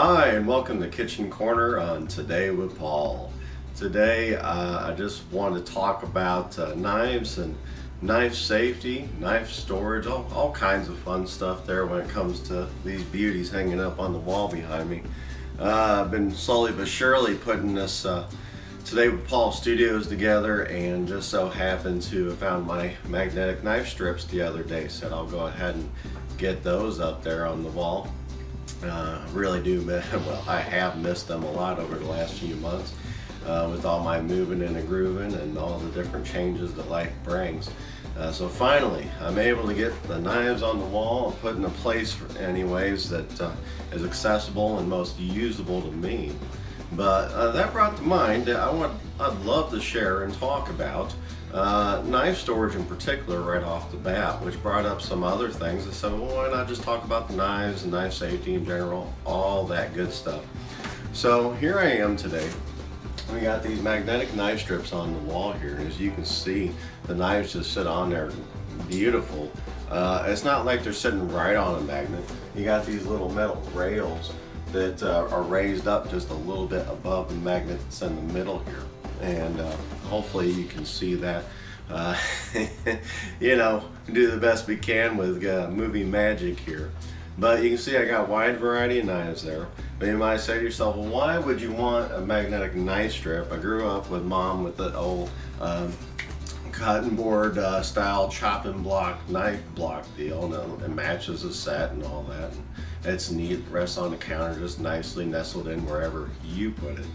Hi, and welcome to Kitchen Corner on Today with Paul. Today, I just want to talk about knives and knife safety, knife storage, all kinds of fun stuff there when it comes to these beauties hanging up on the wall behind me. I've been slowly but surely putting this Today with Paul studios together, and just so happened to have found my magnetic knife strips the other day. Said I'll go ahead and get those up there on the wall. Really do miss, well, I have missed them a lot over the last few months with all my moving and grooving and all the different changes that life brings. So finally, I'm able to get the knives on the wall and put in a place anyways that is accessible and most usable to me. But that brought to mind that I'd love to share and talk about knife storage in particular right off the bat, which brought up some other things. I said, well, why not just talk about the knives and knife safety in general, all that good stuff. So here I am today. We got these magnetic knife strips on the wall here, and as you can see, the knives just sit on there beautiful. It's not like they're sitting right on a magnet. You got these little metal rails that are raised up just a little bit above the magnet that's in the middle here, and hopefully you can see that. You know, do the best we can with movie magic here. But you can see I got a wide variety of knives there. But you might say to yourself, well, why would you want a magnetic knife strip? I grew up with Mom with the old cotton board style chopping block knife block deal, and it matches the set and all that. And it's neat, it rests on the counter just nicely nestled in wherever you put it.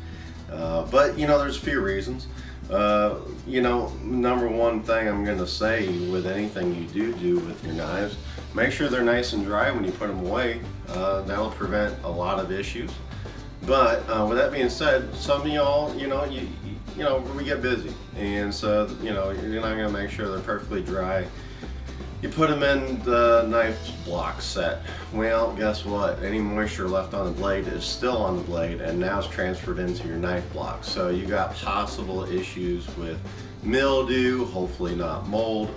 But you know, there's a few reasons. You know, number one thing I'm going to say with anything you do with your knives, make sure they're nice and dry when you put them away. That'll prevent a lot of issues. But with that being said, some of y'all, you know, we get busy, and so you're not going to make sure they're perfectly dry. You put them in the knife block set. Well, guess what? Any moisture left on the blade is still on the blade, and now it's transferred into your knife block. So you got possible issues with mildew, hopefully not mold.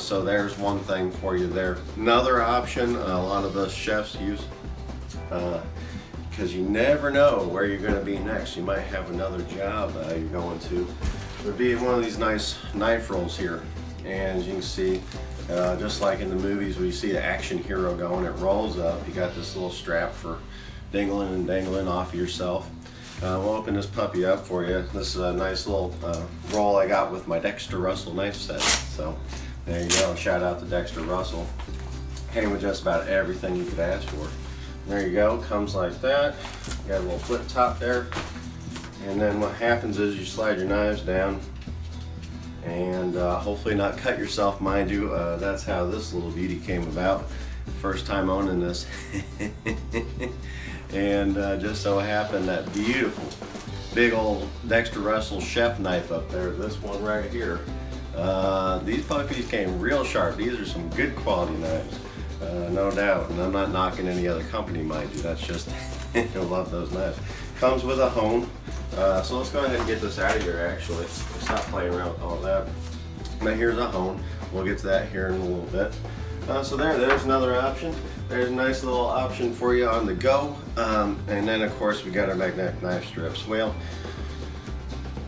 So there's one thing for you there. Another option a lot of us chefs use, because you never know where you're going to be next. You might have another job you're going to. Would be one of these nice knife rolls here, and as you can see, just like in the movies where you see the action hero going, it rolls up. You got this little strap for dangling and dangling off of yourself. We'll open this puppy up for you. This is a nice little roll I got with my Dexter Russell knife set. So there you go. Shout out to Dexter Russell. Came with just about everything you could ask for. There you go. Comes like that. You got a little flip top there. And then what happens is you slide your knives down, and hopefully not cut yourself, mind you. That's how this little beauty came about. First time owning this. And just so happened that beautiful big old Dexter Russell chef knife up there, this one right here, these puppies came real sharp. These are some good quality knives, no doubt, and I'm not knocking any other company, mind you. That's just I love those knives. Comes with a hone. So let's go ahead and get this out of here. Actually, stop playing around with all that. Now here's a hone. We'll get to that here in a little bit. So there's another option. There's a nice little option for you on the go. And then of course we got our magnetic knife strips. Well,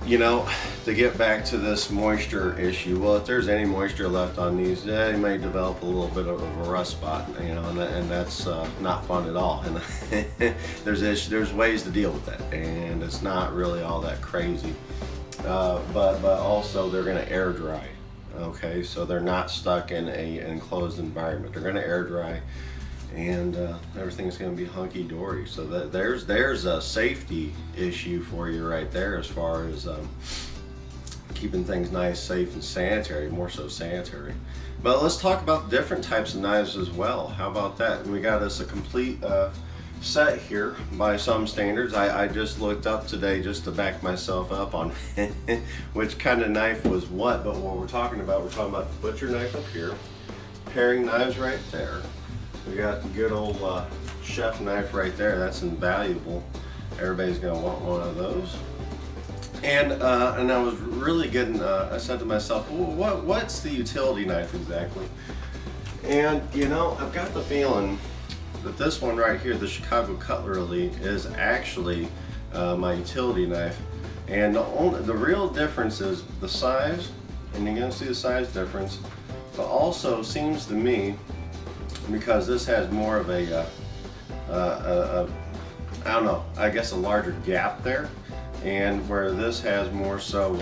you know, to get back to this moisture issue, well, if there's any moisture left on these, you may develop a little bit of a rust spot, you know, and that's not fun at all. And there's ways to deal with that, and it's not really all that crazy. But also they're going to air dry. Okay, so they're not stuck in a enclosed environment. They're going to air dry, and everything's going to be hunky-dory. So there's a safety issue for you right there, as far as keeping things nice, safe, and sanitary, more so sanitary. But let's talk about different types of knives as well. How about that? We got us a complete set here by some standards. I just looked up today just to back myself up on which kind of knife was what, but what we're talking about the butcher knife up here, paring knives right there. We got the good old chef knife right there. That's invaluable. Everybody's gonna want one of those. And I was really getting, I said to myself, well, what's the utility knife exactly? And you know, I've got the feeling But this one right here, the Chicago Cutlery, is actually my utility knife. And the real difference is the size, and you're gonna see the size difference, but also seems to me, because this has more of a I don't know, I guess a larger gap there, and where this has more so,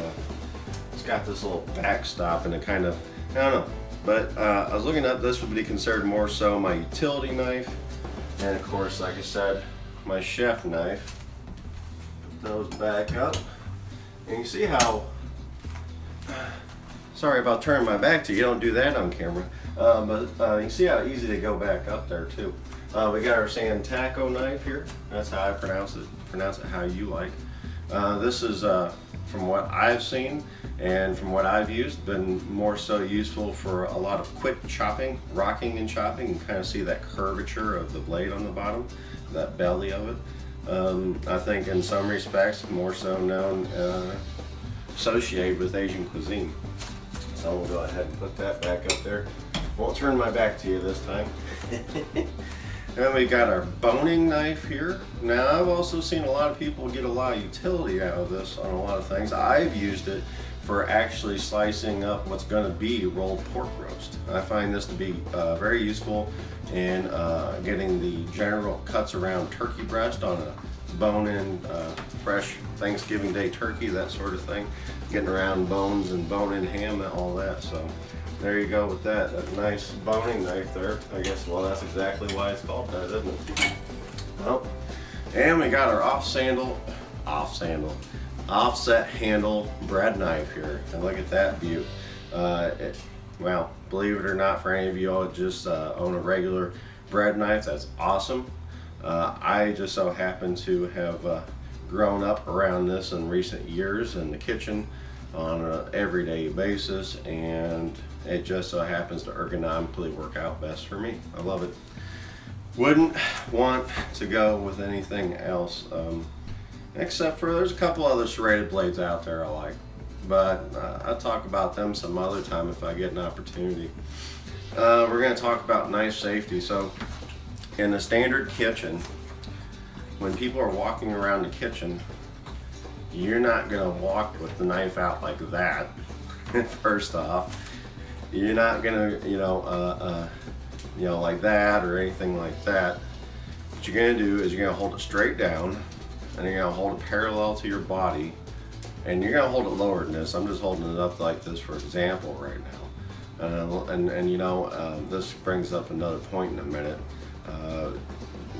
it's got this little backstop and it kind of, I don't know. But I was looking up, this would be considered more so my utility knife, and of course, like I said, my chef knife. Put those back up, and you see how, sorry about turning my back to you, don't do that on camera, but you can see how easy they go back up there too. We got our Sanitation knife here. That's how I pronounce it. Pronounce it how you like. This is, from what I've seen and from what I've used, been more so useful for a lot of quick chopping, rocking and chopping. You can kind of see that curvature of the blade on the bottom, that belly of it. I think in some respects more so known, associated with Asian cuisine. So we'll go ahead and put that back up there. Won't turn my back to you this time. And we got our boning knife here. Now I've also seen a lot of people get a lot of utility out of this on a lot of things. I've used it for actually slicing up what's going to be rolled pork roast. I find this to be very useful in getting the general cuts around turkey breast on a bone-in fresh Thanksgiving Day turkey, that sort of thing. Getting around bones and bone-in ham and all that. So there you go with that. That nice boning knife there. I guess, well, that's exactly why it's called that, isn't it? Well, and we got our offset handle bread knife here. And look at that beaut. Well, believe it or not, for any of you all just own a regular bread knife, that's awesome. I just so happen to have grown up around this in recent years in the kitchen on an everyday basis, and it just so happens to ergonomically work out best for me. I love it. Wouldn't want to go with anything else, except for there's a couple other serrated blades out there I like, but I'll talk about them some other time if I get an opportunity. We're going to talk about knife safety. So in the standard kitchen, when people are walking around the kitchen, you're not going to walk with the knife out like that. First off, you're not going to, like that or anything like that. What you're going to do is you're going to hold it straight down, and you're going to hold it parallel to your body, and you're going to hold it lower than this. I'm just holding it up like this for example right now. This brings up another point in a minute.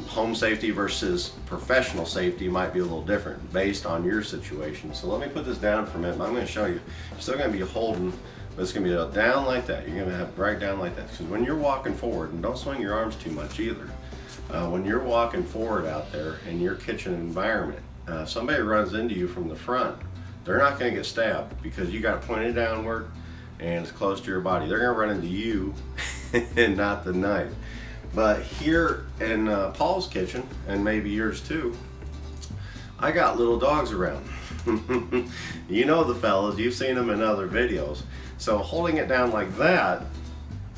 Home safety versus professional safety might be a little different based on your situation. So let me put this down for a minute. I'm going to show you. You're still going to be holding, but it's going to be down like that. You're going to have right down like that. Because when you're walking forward, and don't swing your arms too much either. When you're walking forward out there in your kitchen environment, somebody runs into you from the front, they're not going to get stabbed because you got it pointed downward and it's close to your body. They're going to run into you and not the knife. But here in Paul's kitchen, and maybe yours too, I got little dogs around. You know the fellas, you've seen them in other videos. So holding it down like that,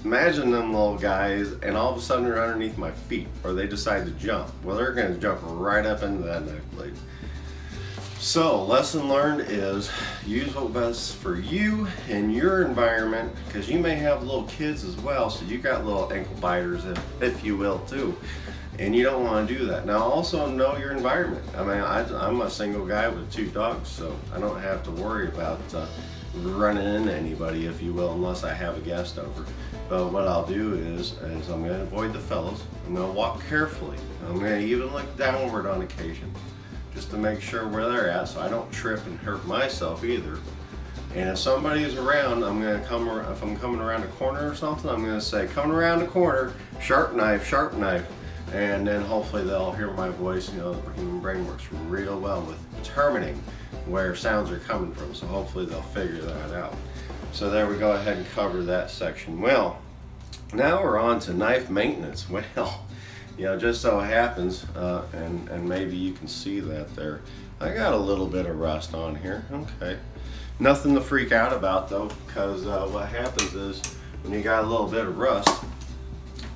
imagine them little guys, and all of a sudden they're underneath my feet, or they decide to jump. Well, they're going to jump right up into that knife blade. So, lesson learned is use what's best for you and your environment, because you may have little kids as well, so you got little ankle biters, if you will, too. And you don't want to do that. Now, also know your environment. I mean, I'm a single guy with 2 dogs, so I don't have to worry about running into anybody, if you will, unless I have a guest over. But what I'll do is I'm going to avoid the fellas. I'm going to walk carefully. I'm going to even look downward on occasion, just to make sure where they're at, so I don't trip and hurt myself either. And if somebody is around, I'm going to come. If I'm coming around a corner or something, I'm going to say, "Coming around the corner, sharp knife," and then hopefully they'll hear my voice. You know, the human brain works real well with determining where sounds are coming from, so hopefully they'll figure that out. So there we go ahead and cover that section. Well, now we're on to knife maintenance. Well, just so happens, and maybe you can see that there, I got a little bit of rust on here. Okay, nothing to freak out about though, because what happens is when you got a little bit of rust,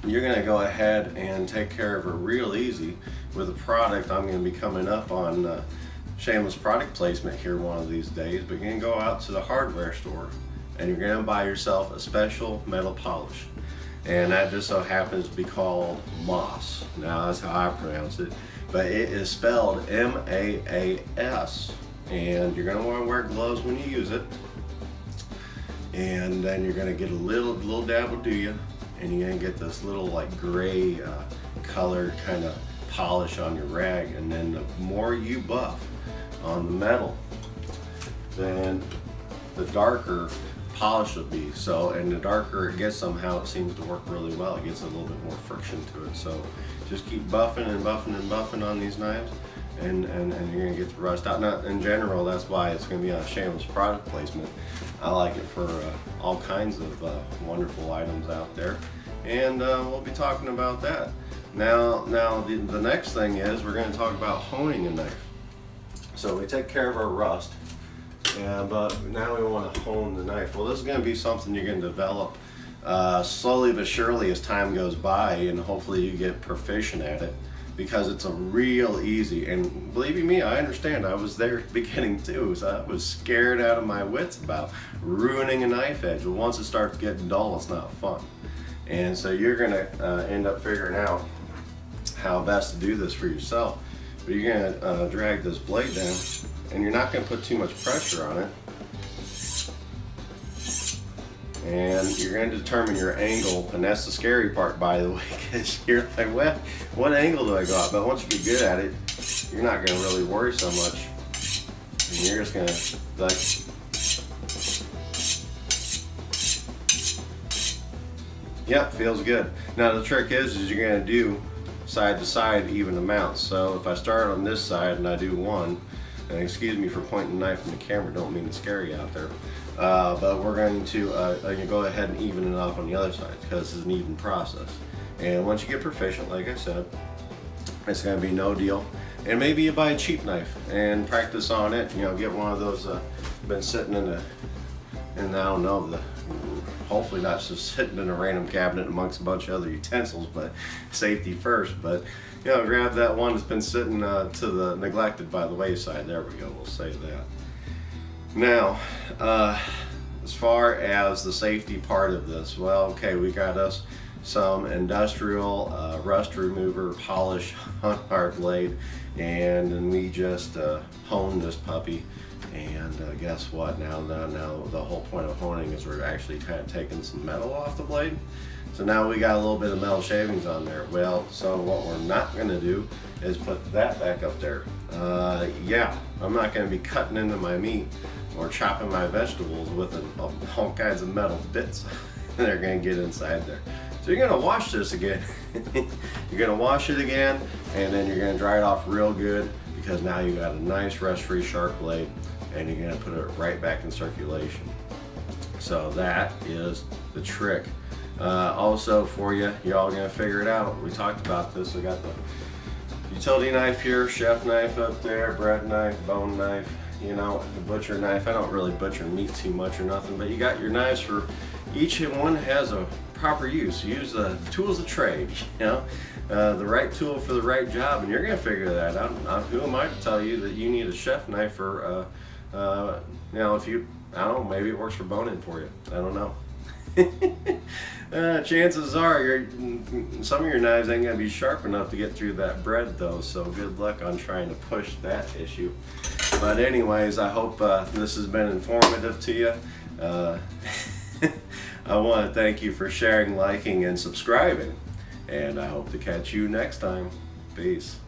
you're going to go ahead and take care of it real easy with a product. I'm going to be coming up on shameless product placement here one of these days, but you're going to go out to the hardware store and you're going to buy yourself a special metal polish, and that just so happens to be called Moss. Now that's how I pronounce it, but it is spelled M-A-A-S, and you're going to want to wear gloves when you use it. And then you're going to get a little dab will do you, and you're going to get this little like gray colored kind of polish on your rag. And then the more you buff on the metal, then the darker polish will be. So, and the darker it gets, somehow it seems to work really well. It gets a little bit more friction to it. So just keep buffing and buffing and buffing on these knives, and you're gonna get the rust out. Now, in general, that's why it's gonna be on shameless product placement. I like it for all kinds of wonderful items out there, and we'll be talking about that. Now the next thing is we're gonna talk about honing a knife. So we take care of our rust, but now we want to hone the knife. Well, this is going to be something you're going to develop slowly but surely as time goes by, and hopefully you get proficient at it, because it's a real easy. And believe you me, I understand. I was there at the beginning too, so I was scared out of my wits about ruining a knife edge. But once it starts getting dull, it's not fun. And so you're going to end up figuring out how best to do this for yourself. But you're going to drag this blade down, and you're not going to put too much pressure on it. And you're going to determine your angle, and that's the scary part, by the way, because you're like, well, what angle do I go at? But once you get good at it, you're not going to really worry so much. And you're just going to, like, yep, feels good. Now the trick is you're going to do side to side even amounts. So if I start on this side and I do one, and excuse me for pointing the knife in the camera, don't mean to scare you out there, but we're going to go ahead and even it off on the other side, because it's an even process. And once you get proficient, like I said, it's going to be no deal. And maybe you buy a cheap knife and practice on it. You know, get one of those been sitting in I don't know, hopefully not just sitting in a random cabinet amongst a bunch of other utensils, but safety first. But you know, grab that one that's been sitting neglected by the wayside. There we go, we'll say that. Now, as far as the safety part of this, well, okay, we got us some industrial rust remover polish on our blade, and then we just honed this puppy. And guess what? Now the whole point of honing is we're actually kind of taking some metal off the blade. So now we got a little bit of metal shavings on there. Well, so what we're not going to do is put that back up there. Yeah, I'm not going to be cutting into my meat or chopping my vegetables with all kinds of metal bits that are going to get inside there. So you're going to wash this again. You're going to wash it again, and then you're going to dry it off real good, because now you got a nice rust-free sharp blade, and you're going to put it right back in circulation. So that is the trick. Also for you, you're all going to figure it out. We talked about this. We got the utility knife here, chef knife up there, bread knife, bone knife, you know, the butcher knife. I don't really butcher meat too much or nothing, but you got your knives for each one has a proper use. Use the tools of trade, you know, the right tool for the right job, and you're going to figure that out. Who am I to tell you that you need a chef knife for, you know, if you, I don't know, maybe it works for boning for you. I don't know. Chances are some of your knives ain't going to be sharp enough to get through that bread though, so good luck on trying to push that issue. But anyways, I hope this has been informative to you. I want to thank you for sharing, liking, and subscribing, and I hope to catch you next time. Peace.